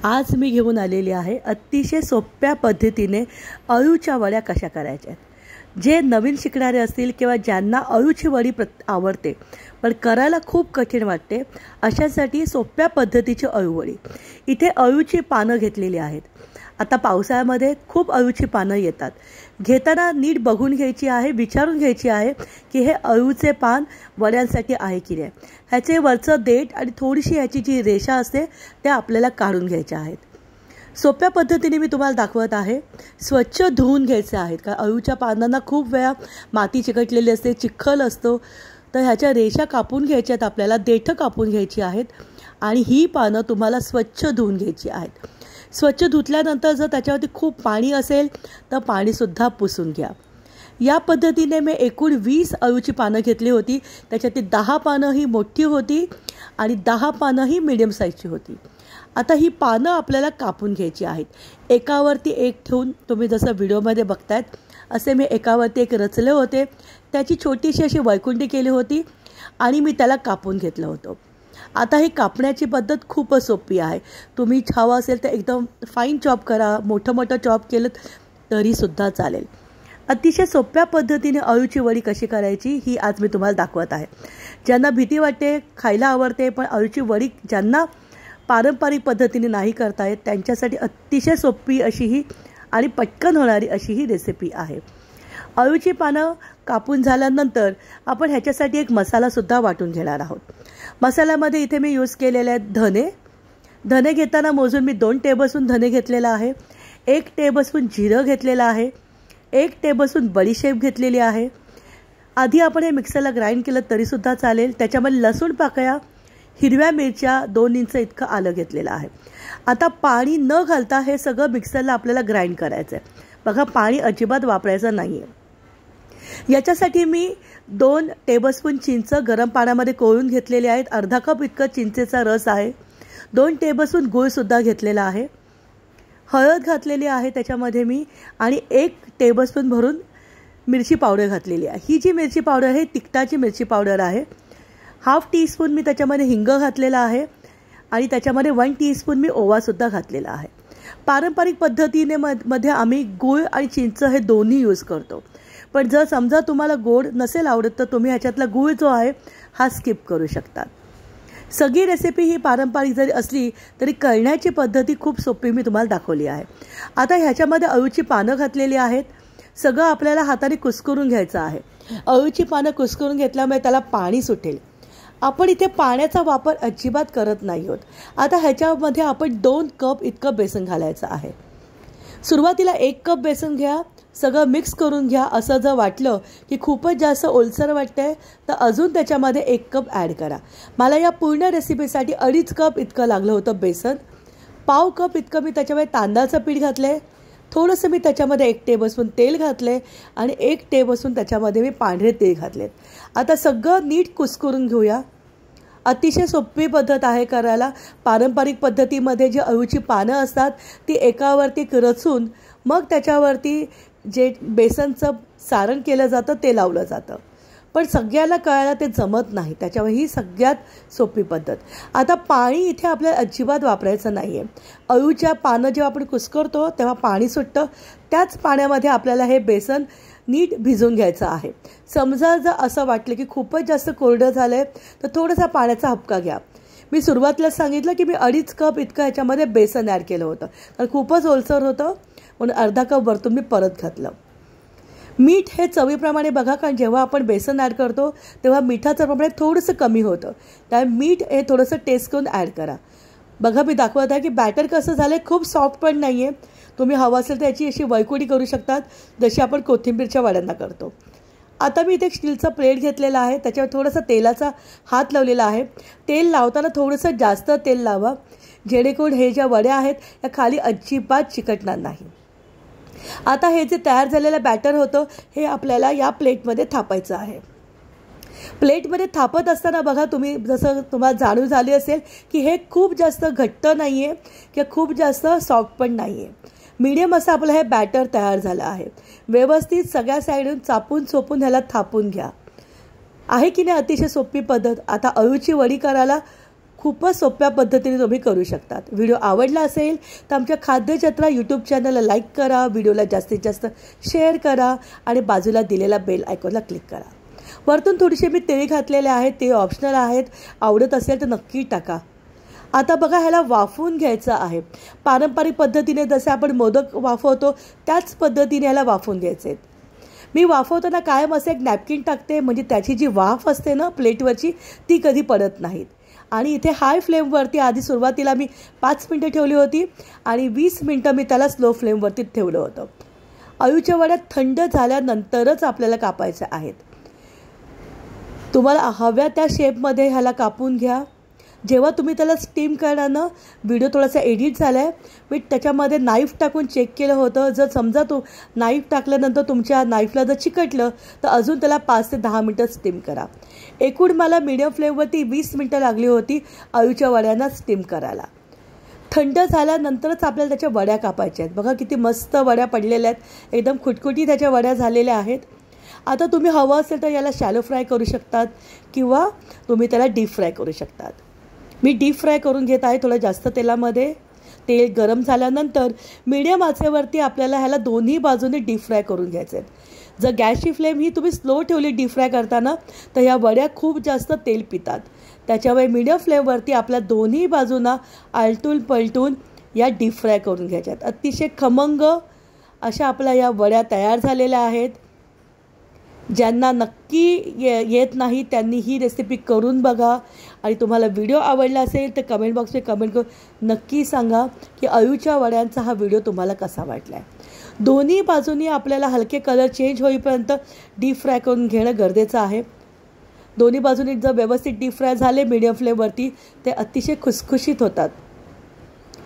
आज मी घेऊन आलेली आहे अतिशय सोप्या पद्धतीने अळूच्या वड्या कशा करायच्या। जे नवीन शिकणारे असतील किंवा ज्यांना अळूची वडी आवडते पण करायला खूप कठीण वाटते अशासाठी सोप्या पद्धतीची अळू वडी। इथे अळूची पानं घेतलेली आहेत। आता पावसाळ्यामध्ये खूप अळूची पानं येतात, घेताना नीट बघून घ्यायची आहे, विचारून घ्यायची आहे की हे अळूचे पान वड्यांसाठी आहे की नाही। ह्याचे वरचं देठ आणि थोडीशी ह्याची जी रेषा असते ते आपल्याला काढून घ्यायच्या आहेत। सोप्या पद्धतीने मी तुम्हाला दाखवत आहे। स्वच्छ धुवून घ्यायचे आहेत, कारण अळूच्या पानांना खूप वेळा माती चिकटलेली असते, चिखल असतो, तर ह्याच्या रेषा कापून घ्यायच्यात आपल्याला, देठ कापून घ्यायची आहेत आणि ही पानं तुम्हाला स्वच्छ धुवून घ्यायची आहेत। स्वच्छ धुतल्यानंतर जर त्याच्यावरती खूप पाणी असेल तर पाणीसुद्धा पुसून घ्या। या पद्धतीने मी एकूण 20 अळूची पानं घेतली होती। त्याच्यातील 10 पानं ही मोठी होती आणि 10 पानं ही मीडियम साईजची होती। आता ही पानं आपल्याला कापून घ्यायची आहेत, एकावरती एक ठेवून। तुम्ही जसं व्हिडिओमध्ये बघतायत असे मी एकावरती एक रचले होते, त्याची छोटीशी अशी वळकुंडी केली होती आणि मी त्याला कापून घेतलं होतं। आता ही कापण्याची पद्धत खूपच सोपी आहे। तुम्ही हवं असेल तर एकदम फाईन चॉप करा, मोठं चॉप केलं तरीसुद्धा चालेल। अतिशय सोप्या पद्धतीने अळूची वडी कशी करायची ही आज मी तुम्हाला दाखवत आहे। ज्यांना भीती वाटते, खायला आवडते पण अळूची वडी ज्यांना पारंपरिक पद्धतीने नाही करता येत त्यांच्यासाठी अतिशय सोपी अशी ही आणि पटकन होणारी अशी ही रेसिपी आहे। अळूची पानं कापून झाल्यानंतर आपण ह्याच्यासाठी एक मसालासुद्धा वाटून घेणार आहोत। मसाल्यामध्ये इथे मी यूज केलेले आहेत धने घेताना मोजून मी 2 टेबलस्पून धने घेतलेला आहे, 1 टेबलस्पून जिरं घेतलेलं आहे, 1 टेबलस्पून बडीशेप घेतलेली आहे। आधी आपण हे मिक्सरला ग्राइंड केलं तरीसुद्धा चालेल। त्याच्यामध्ये लसूण पाकळ्या, हिरव्या मिरच्या, 2 इंच इतकं आलं घेतलेलं आहे। आता पाणी न घालता हे सगळं मिक्सरला आपल्याला ग्राइंड करायचं आहे। बघा, पाणी अजिबात वापरायचं नाही आहे। याच्यासाठी मी 2 टेबलस्पून चिंच गरम पाण्यामध्ये कोळून घेतलेले आहेत, अर्धा कप इतकं चिंचेचा रस आहे, 2 टेबलस्पून गूळसुद्धा घेतलेला आहे, हळद घातलेली आहे त्याच्यामध्ये मी, आणि 1 टेबलस्पून भरून मिरची पावडर घातलेली आहे। ही जी मिरची पावडर आहे तिखटाची मिरची पावडर आहे। हाफ टीस्पून मी त्याच्यामध्ये हिंग घातलेला आहे आणि त्याच्यामध्ये 1 टीस्पून मी ओवासुद्धा घातलेला आहे। पारंपरिक पद्धतीने मध्ये आम्ही गूळ आणि चिंच हे दोन्ही यूज करतो, पण जर समजा तुम्हाला गोड नसेल आवडत तर तुम्ही ह्याच्यातला गूळ जो आहे हा स्किप करू शकता। सगळी रेसिपी ही पारंपरिक जरी असली तरी करण्याची पद्धती खूप सोपी मी तुम्हाला दाखवली आहे। आता ह्याच्यामध्ये अळूची पानं घातलेली आहेत, सगळं आपल्याला हाताने कुस्करून घ्यायचं आहे। अळूची पानं कुस्करून घेतल्यामुळे त्याला पाणी सुटेल। आपण इथे पाण्याचा वापर अजिबात करत नाही आहोत। आता ह्याच्यामध्ये आपण 2 कप इतकं बेसन घालायचं आहे। सुरुवातीला 1 कप बेसन घ्या, सगळं मिक्स करून घ्या। असं जर वाटलं की खूपच जास्त ओलसर वाटतंय तर अजून त्याच्यामध्ये 1 कप ॲड करा। मला या पूर्ण रेसिपीसाठी 2.5 कप इतकं लागलं होतं बेसन। पाव कप इतकं मी त्याच्यामध्ये तांदळाचं पीठ घातलं, थोडंसं मी त्याच्यामध्ये 1 टेबलस्पून तेल घातले आणि 1 टेबलस्पून त्याच्यामध्ये मी पांढरे तीळ घातलेत। आता सगळं नीट कुस्करून घेऊया। अतिशय सोपी पद्धत आहे करायला। पारंपरिक पद्धतीमध्ये जी अळूची पानं असतात ती एकावरती रचून मग त्याच्यावरती जे बेसनचं सारण केलं जातं ते लावलं जातं, पण सगळ्याला करायला ते जमत नाही, त्याच्यावर ही सगळ्यात सोपी पद्धत। आता पाणी इथे आपल्याला अजिबात वापरायचं नाही आहे। अळूच्या पानं जेव्हा आपण कुस्करतो तेव्हा पाणी सुटतं, त्याच पाण्यामध्ये आपल्याला हे बेसन नीट भिजवून घ्यायचं आहे। समजा जर असं वाटलं की खूपच जास्त कोरडं झालं आहे तर थोडासा पाण्याचा हबका घ्या। मी सुरुवातीला सांगितलं की मी 2.5 कप इतकं ह्याच्यामध्ये बेसन ॲड केलं होतं, तर खूपच ओलसर होतं म्हणून अर्धा कप वरतून मी परत घातलं। मीठ हे चवीप्रमाणे बघा, कारण जेव्हा आपण बेसन ॲड करतो तेव्हा मिठाचं प्रमाण थोडंसं कमी होतं, त्यामुळे मीठ हे थोडंसं टेस्ट करून ॲड करा। बघा, मी दाखवत आहे की बॅटर कसं झालं आहे, खूप सॉफ्ट पण नाही आहे। तुम्ही हवं असेल तर याची अशी वळकुडी करू शकतात जशी आपण कोथिंबीरच्या वड्यांना करतो। आता मी इथे एक स्टीलचा प्लेट घेतलेला आहे, त्याच्यावर थोडासा तेलाचा हात लावलेला आहे। तेल लावताना थोडंसं जास्त तेल लावा, जेणेकरून हे ज्या वड्या आहेत त्या खाली अजिबात चिकटणार नाही। आता हे जे तयार झालेलं बॅटर होतं हे आपल्याला या प्लेटमध्ये थापायचं आहे। प्लेटमध्ये थापत असताना बघा, तुम्ही जसं तुम्हाला जाणीव झाली असेल की हे खूप जास्त घट्ट नाही आहे किंवा खूप जास्त सॉफ्ट पण नाही आहे, मीडियम असं आपलं हे बॅटर तयार झालं आहे। व्यवस्थित सगळ्या साईडून चापून चोपून ह्याला थापून घ्या। आहे की नाही अतिशय सोपी पद्धत। आता अळूची वडी करायला खूपच सोप्या पद्धतीने तुम्ही करू शकतात. व्हिडिओ आवडला असेल तर आमच्या खाद्यजत्रा यूट्यूब चॅनलला लाईक करा, व्हिडिओला जास्तीत जास्त शेअर करा आणि बाजूला दिलेला बेल आयकॉनला क्लिक करा. वरतून थोडीशी मी तिळ घातलेले आहेत, ते ऑप्शनल आहेत, आवडत असेल तर नक्की टाका. आता बघा, ह्याला वाफवून घ्यायचं आहे. पारंपरिक पद्धतीने जसे आपण मोदक वाफवतो त्याच पद्धतीने ह्याला वाफवून घ्यायचे आहेत. मी वाफवताना कायम असं एक नॅपकिन टाकते, म्हणजे त्याची जी वाफ असते ना प्लेटवरची ती कधी पडत नाहीत. आणि इथे हाय फ्लेमवरती आधी सुरुवातीला मी 5 मिनटं ठेवली होती आणि 20 मिनटं मी त्याला स्लो फ्लेमवरती ठेवलं होतं. अळूच्या वड्या थंड झाल्यानंतरच आपल्याला कापायच्या आहेत. तुम्हाला हव्या त्या शेपमध्ये ह्याला कापून घ्या. जेव्हा तुम्ही त्याला स्टीम करणार ना, व्हिडिओ थोडासा एडिट झाला आहे, मी त्याच्यामध्ये नाईफ टाकून चेक केलं होतं. जर समजा नाईफ टाकल्यानंतर तुमच्या नाईफला जर चिकटलं तर अजून त्याला 5 ते 10 मिनटं स्टीम करा. एकूण मला मीडियम फ्लेमवरती 20 मिनटं लागली होती अळूच्या वड्यांना स्टीम करायला. थंड झाल्यानंतरच आपल्याला त्याच्या वड्या कापायच्या आहेत. बघा किती मस्त वड्या पडलेल्या आहेत, एकदम खुटखुटी त्याच्या वड्या झालेल्या आहेत. आता तुम्ही हवं असेल तर याला शॅलो फ्राय करू शकतात किंवा तुम्ही त्याला डीप फ्राय करू शकतात. मी डीप फ्राय करून घेत आहे थोडं जास्त तेलामध्ये. तेल गरम झाल्यानंतर मीडियम आचेवरती आपल्याला ह्याला दोन्ही बाजूने डीप फ्राय करून घ्यायचे आहेत. जर गॅसची फ्लेम ही तुम्ही स्लो ठेवली डीप फ्राय करताना तर ह्या वड्या खूप जास्त तेल पितात. त्याच्यामुळे मीडियम फ्लेमवरती आपल्या दोन्ही बाजूंना आलटून पलटून या डीप फ्राय करून घ्यायच्या आहेत. अतिशय खमंग अशा आपल्या या वड्या तयार झालेल्या आहेत. ज्यांना नक्की येत नाही त्यांनी ही रेसिपी करून बघा. आणि तुम्हाला व्हिडिओ आवडला असेल तर कमेंट बॉक्समध्ये कमेंट करून नक्की सांगा की अळूच्या वड्यांचा हा व्हिडिओ तुम्हाला कसा वाटला आहे. दोन्ही बाजूंनी आपल्याला हलके कलर चेंज होईपर्यंत डीप फ्राय करून घेणं गरजेचं आहे. दोन्ही बाजूंनी जर व्यवस्थित डीप फ्राय झाले मीडियम फ्लेमवरती ते अतिशय खुसखुशीत होतात.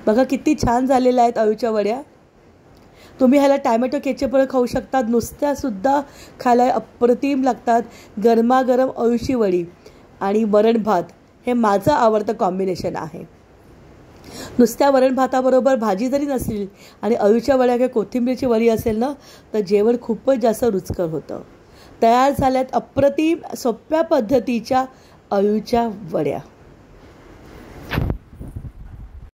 बघा किती छान झालेल्या आहेत अळूच्या वड्या. तुम्ही ह्याला टॅमॅटो केचपवर खाऊ शकतात, नुसत्यासुद्धा खायला अप्रतिम लागतात. गरमागरम अळूची वडी आणि वरण भात हे माझं आवडतं कॉम्बिनेशन आहे. नुसत्या वरण भाताबरोबर भाजी जरी नसेल आणि अळूच्या वड्या किंवा कोथिंबीरची वडी असेल ना तर जेवण खूपच जास्त रुचकर होतं. तयार झाल्यात अप्रतिम सोप्या पद्धतीच्या अळूच्या वड्या.